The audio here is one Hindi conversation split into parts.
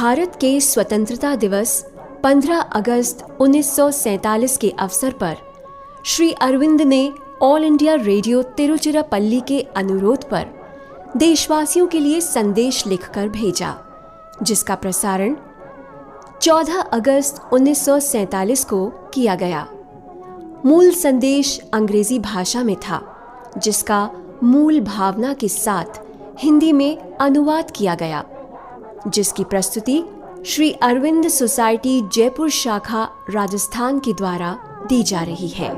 भारत के स्वतंत्रता दिवस 15 अगस्त 1947 के अवसर पर श्री अरविंद ने ऑल इंडिया रेडियो तिरुचिरापल्ली के अनुरोध पर देशवासियों के लिए संदेश लिखकर भेजा, जिसका प्रसारण 14 अगस्त 1947 को किया गया। मूल संदेश अंग्रेजी भाषा में था, जिसका मूल भावना के साथ हिंदी में अनुवाद किया गया, जिसकी प्रस्तुति श्री अरविंद सोसाइटी जयपुर शाखा राजस्थान के द्वारा दी जा रही है।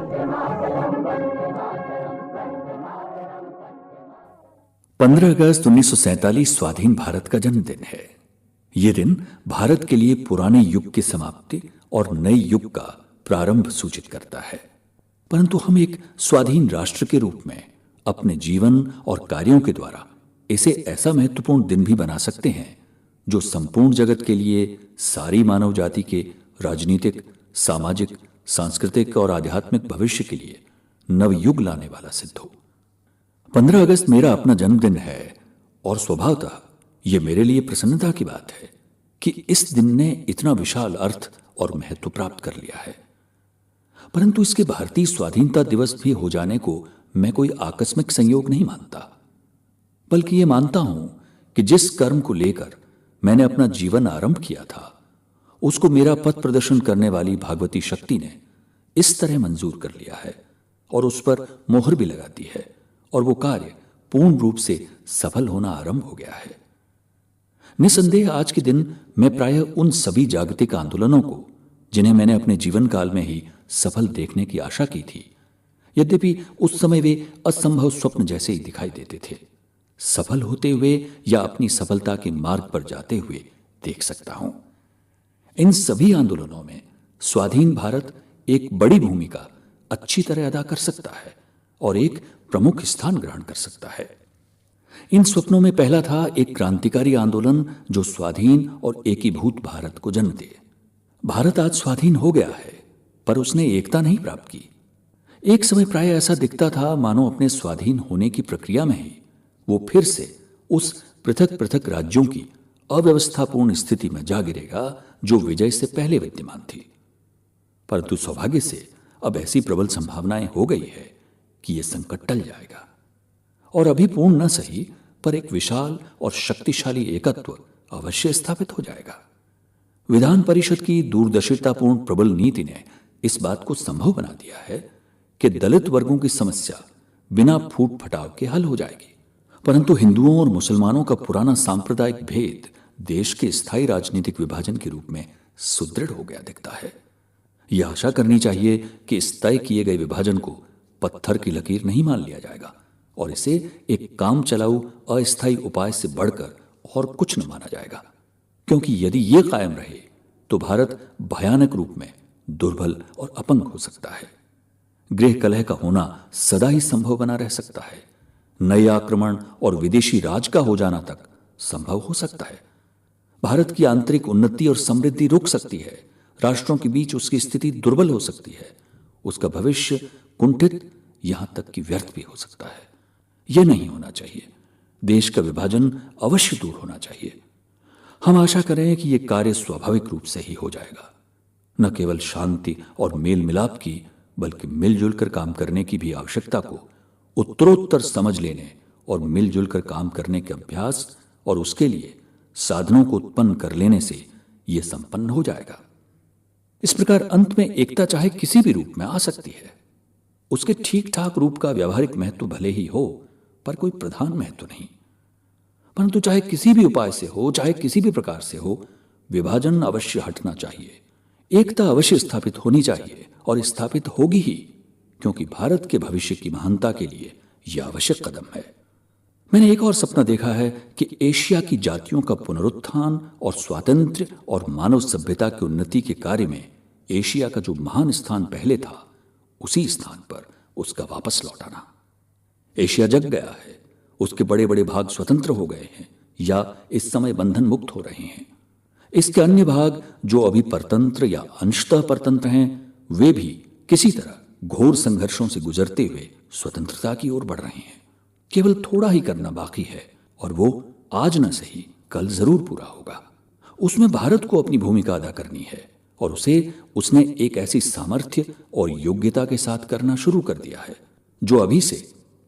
15 अगस्त 1947 स्वाधीन भारत का जन्मदिन है। ये दिन भारत के लिए पुराने युग की समाप्ति और नए युग का प्रारंभ सूचित करता है। परंतु हम एक स्वाधीन राष्ट्र के रूप में अपने जीवन और कार्यों के द्वारा इसे ऐसा महत्वपूर्ण दिन भी बना सकते हैं जो संपूर्ण जगत के लिए, सारी मानव जाति के राजनीतिक, सामाजिक, सांस्कृतिक और आध्यात्मिक भविष्य के लिए नवयुग लाने वाला सिद्ध हो। 15 अगस्त मेरा अपना जन्मदिन है और स्वभावतः यह मेरे लिए प्रसन्नता की बात है कि इस दिन ने इतना विशाल अर्थ और महत्व प्राप्त कर लिया है। परंतु इसके भारतीय स्वाधीनता दिवस भी हो जाने को मैं कोई आकस्मिक संयोग नहीं मानता, बल्कि यह मानता हूं कि जिस कर्म को लेकर मैंने अपना जीवन आरंभ किया था, उसको मेरा पथ प्रदर्शन करने वाली भागवती शक्ति ने इस तरह मंजूर कर लिया है और उस पर मोहर भी लगा दी है, और वो कार्य पूर्ण रूप से सफल होना आरंभ हो गया है। निसंदेह आज के दिन मैं प्रायः उन सभी जागतिक आंदोलनों को, जिन्हें मैंने अपने जीवन काल में ही सफल देखने की आशा की थी, यद्यपि उस समय वे असंभव स्वप्न जैसे ही दिखाई देते थे, सफल होते हुए या अपनी सफलता के मार्ग पर जाते हुए देख सकता हूं। इन सभी आंदोलनों में स्वाधीन भारत एक बड़ी भूमिका अच्छी तरह अदा कर सकता है और एक प्रमुख स्थान ग्रहण कर सकता है। इन स्वप्नों में पहला था एक क्रांतिकारी आंदोलन जो स्वाधीन और एकीभूत भारत को जन्म दे। भारत आज स्वाधीन हो गया है, पर उसने एकता नहीं प्राप्त की। एक समय प्राय ऐसा दिखता था मानो अपने स्वाधीन होने की प्रक्रिया में ही वो फिर से उस पृथक पृथक राज्यों की अव्यवस्थापूर्ण स्थिति में जा गिरेगा जो विजय से पहले विद्यमान थी। परंतु सौभाग्य से अब ऐसी प्रबल संभावनाएं हो गई है कि यह संकट टल जाएगा और अभी पूर्ण न सही, पर एक विशाल और शक्तिशाली एकत्व अवश्य स्थापित हो जाएगा। विधान परिषद की दूरदर्शितापूर्ण प्रबल नीति ने इस बात को संभव बना दिया है कि दलित वर्गों की समस्या बिना फूट फटाव के हल हो जाएगी। परंतु हिंदुओं और मुसलमानों का पुराना सांप्रदायिक भेद देश के स्थायी राजनीतिक विभाजन के रूप में सुदृढ़ हो गया दिखता है। यह आशा करनी चाहिए कि इस तय किए गए विभाजन को पत्थर की लकीर नहीं मान लिया जाएगा और इसे एक काम चलाऊ अस्थायी उपाय से बढ़कर और कुछ न माना जाएगा, क्योंकि यदि यह कायम रहे तो भारत भयानक रूप में दुर्बल और अपंग हो सकता है। गृह कलह का होना सदा ही संभव बना रह सकता है। नए आक्रमण और विदेशी राज का हो जाना तक संभव हो सकता है। भारत की आंतरिक उन्नति और समृद्धि रुक सकती है। राष्ट्रों के बीच उसकी स्थिति दुर्बल हो सकती है। उसका भविष्य कुंठित, यहां तक कि व्यर्थ भी हो सकता है। यह नहीं होना चाहिए। देश का विभाजन अवश्य दूर होना चाहिए। हम आशा करें कि यह कार्य स्वाभाविक रूप से ही हो जाएगा। न केवल शांति और मेल मिलाप की, बल्कि मिलजुल कर काम करने की भी आवश्यकता को उत्तरोत्तर समझ लेने और मिलजुल कर काम करने के अभ्यास और उसके लिए साधनों को उत्पन्न कर लेने से यह संपन्न हो जाएगा। इस प्रकार अंत में एकता चाहे किसी भी रूप में आ सकती है। उसके ठीक ठाक रूप का व्यावहारिक महत्व भले ही हो, पर कोई प्रधान महत्व नहीं। परंतु चाहे किसी भी उपाय से हो, चाहे किसी भी प्रकार से हो, विभाजन अवश्य हटना चाहिए। एकता अवश्य स्थापित होनी चाहिए और स्थापित होगी ही, क्योंकि भारत के भविष्य की महानता के लिए यह आवश्यक कदम है। मैंने एक और सपना देखा है कि एशिया की जातियों का पुनरुत्थान और स्वातंत्र्य और मानव सभ्यता की उन्नति के कार्य में एशिया का जो महान स्थान पहले था, उसी स्थान पर उसका वापस लौटाना। एशिया जग गया है। उसके बड़े बड़े भाग स्वतंत्र हो गए हैं या इस समय बंधन मुक्त हो रहे हैं। इसके अन्य भाग जो अभी परतंत्र या अंशतः परतंत्र हैं, वे भी किसी तरह घोर संघर्षों से गुजरते हुए स्वतंत्रता की ओर बढ़ रहे हैं। केवल थोड़ा ही करना बाकी है और वो आज न सही कल जरूर पूरा होगा। उसमें भारत को अपनी भूमिका अदा करनी है और उसे उसने एक ऐसी सामर्थ्य और योग्यता के साथ करना शुरू कर दिया है जो अभी से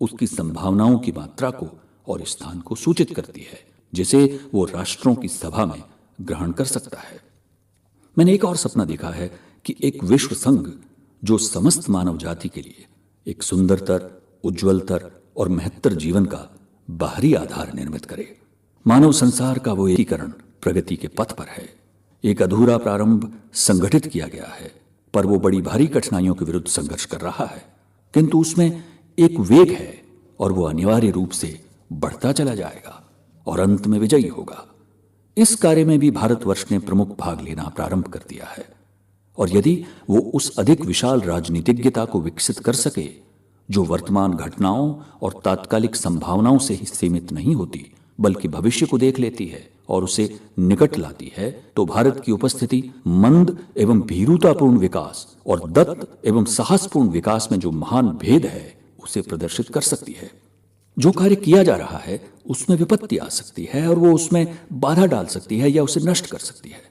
उसकी संभावनाओं की मात्रा को और स्थान को सूचित करती है जिसे वो राष्ट्रों की सभा में ग्रहण कर सकता है। मैंने एक और सपना देखा है कि एक विश्व संघ जो समस्त मानव जाति के लिए एक सुंदरतर, उज्ज्वलतर और महत्तर जीवन का बाहरी आधार निर्मित करे। मानव संसार का वो एकीकरण प्रगति के पथ पर है। एक अधूरा प्रारंभ संगठित किया गया है, पर वो बड़ी भारी कठिनाइयों के विरुद्ध संघर्ष कर रहा है, किंतु उसमें एक वेग है और वो अनिवार्य रूप से बढ़ता चला जाएगा और अंत में विजयी होगा। इस कार्य में भी भारतवर्ष ने प्रमुख भाग लेना प्रारंभ कर दिया है और यदि वो उस अधिक विशाल राजनीतिज्ञता को विकसित कर सके जो वर्तमान घटनाओं और तात्कालिक संभावनाओं से ही सीमित नहीं होती बल्कि भविष्य को देख लेती है और उसे निकट लाती है, तो भारत की उपस्थिति मंद एवं भीरुतापूर्ण विकास और दत्त एवं साहसपूर्ण विकास में जो महान भेद है उसे प्रदर्शित कर सकती है। जो कार्य किया जा रहा है उसमें विपत्ति आ सकती है और वो उसमें बाधा डाल सकती है या उसे नष्ट कर सकती है,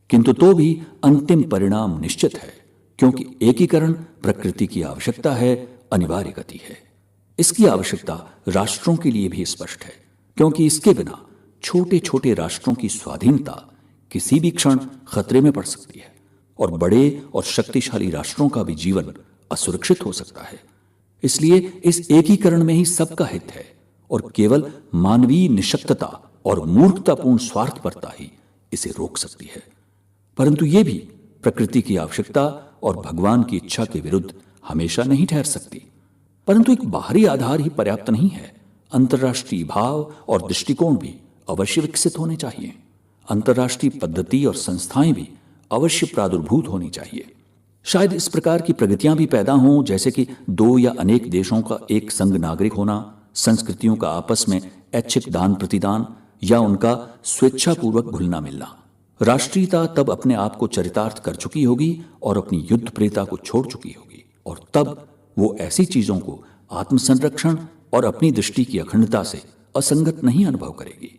किंतु तो भी अंतिम परिणाम निश्चित है, क्योंकि एकीकरण प्रकृति की आवश्यकता है, अनिवार्य गति है। इसकी आवश्यकता राष्ट्रों के लिए भी स्पष्ट है, क्योंकि इसके बिना छोटे छोटे राष्ट्रों की स्वाधीनता किसी भी क्षण खतरे में पड़ सकती है और बड़े और शक्तिशाली राष्ट्रों का भी जीवन असुरक्षित हो सकता है। इसलिए इस एकीकरण में ही सबका हित है और केवल मानवीय निशक्तता और मूर्खतापूर्ण स्वार्थपरता ही इसे रोक सकती है। परंतु यह भी प्रकृति की आवश्यकता और भगवान की इच्छा के विरुद्ध हमेशा नहीं ठहर सकती। परंतु एक बाहरी आधार ही पर्याप्त नहीं है, अंतर्राष्ट्रीय भाव और दृष्टिकोण भी अवश्य विकसित होने चाहिए। अंतर्राष्ट्रीय पद्धति और संस्थाएं भी अवश्य प्रादुर्भूत होनी चाहिए। शायद इस प्रकार की प्रगतियां भी पैदा हों, जैसे कि दो या अनेक देशों का एक संघ नागरिक होना, संस्कृतियों का आपस में ऐच्छिक दान प्रतिदान या उनका स्वेच्छापूर्वक घुलना मिलना। राष्ट्रीयता तब अपने आप को चरितार्थ कर चुकी होगी और अपनी युद्ध प्रेता को छोड़ चुकी होगी और तब वो ऐसी चीजों को आत्मसंरक्षण और अपनी दृष्टि की अखंडता से असंगत नहीं अनुभव करेगी।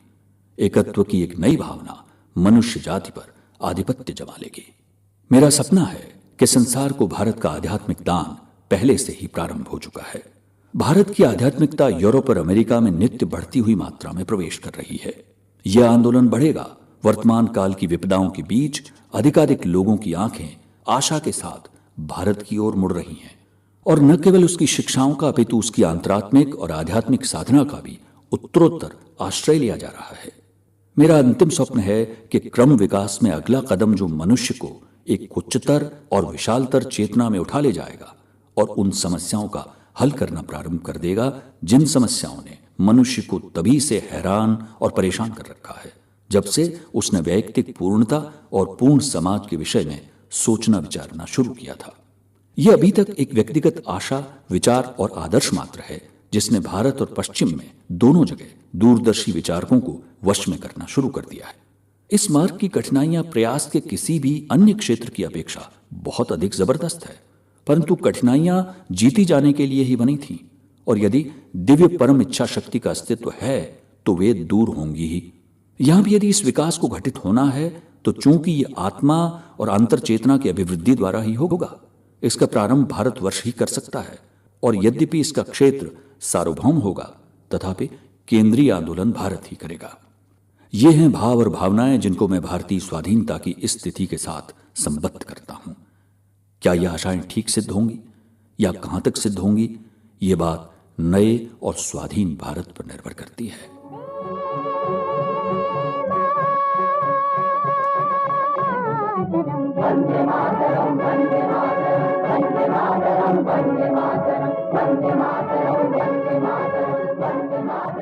एकत्व की एक नई भावना मनुष्य जाति पर आधिपत्य जमा लेगी। मेरा सपना है कि संसार को भारत का आध्यात्मिक दान पहले से ही प्रारंभ हो चुका है। भारत की आध्यात्मिकता यूरोप और अमेरिका में नित्य बढ़ती हुई मात्रा में प्रवेश कर रही है। यह आंदोलन बढ़ेगा। वर्तमान काल की विपदाओं के बीच अधिकाधिक लोगों की आंखें आशा के साथ भारत की ओर मुड़ रही हैं और न केवल उसकी शिक्षाओं का अपितु उसकी अंतरात्मिक और आध्यात्मिक साधना का भी उत्तरोत्तर आश्रय लिया जा रहा है। मेरा अंतिम स्वप्न है कि क्रम विकास में अगला कदम जो मनुष्य को एक उच्चतर और विशालतर चेतना में उठा ले जाएगा और उन समस्याओं का हल करना प्रारंभ कर देगा जिन समस्याओं ने मनुष्य को तभी से हैरान और परेशान कर रखा है जब से उसने वैयक्तिक पूर्णता और पूर्ण समाज के विषय में सोचना विचारना शुरू किया था। यह अभी तक एक व्यक्तिगत आशा, विचार और आदर्श मात्र है जिसने भारत और पश्चिम में दोनों जगह दूरदर्शी विचारकों को वश में करना शुरू कर दिया है। इस मार्ग की कठिनाइयां प्रयास के किसी भी अन्य क्षेत्र की अपेक्षा बहुत अधिक जबरदस्त है, परंतु कठिनाइयां जीती जाने के लिए ही बनी थीं और यदि दिव्य परम इच्छा शक्ति का अस्तित्व है तो वे दूर होंगी ही। यहां भी यदि इस विकास को घटित होना है तो चूंकि ये आत्मा और अंतर चेतना की अभिवृद्धि द्वारा ही होगा। इसका प्रारंभ भारतवर्ष ही कर सकता है और यद्यपि इसका क्षेत्र सार्वभौम होगा तथापि केंद्रीय आंदोलन भारत ही करेगा। ये हैं भाव और भावनाएं जिनको मैं भारतीय स्वाधीनता की इस स्थिति के साथ संबद्ध करता हूं। क्या यह आशाएं ठीक सिद्ध होंगी या कहां तक सिद्ध होंगी, ये बात नए और स्वाधीन भारत पर निर्भर करती है। वंदे मातरम, वंदे मातरम, वंदे मातरम, वंदे मातरम, वंदे मातरम, वंदे मातरम, वंदे मातरम।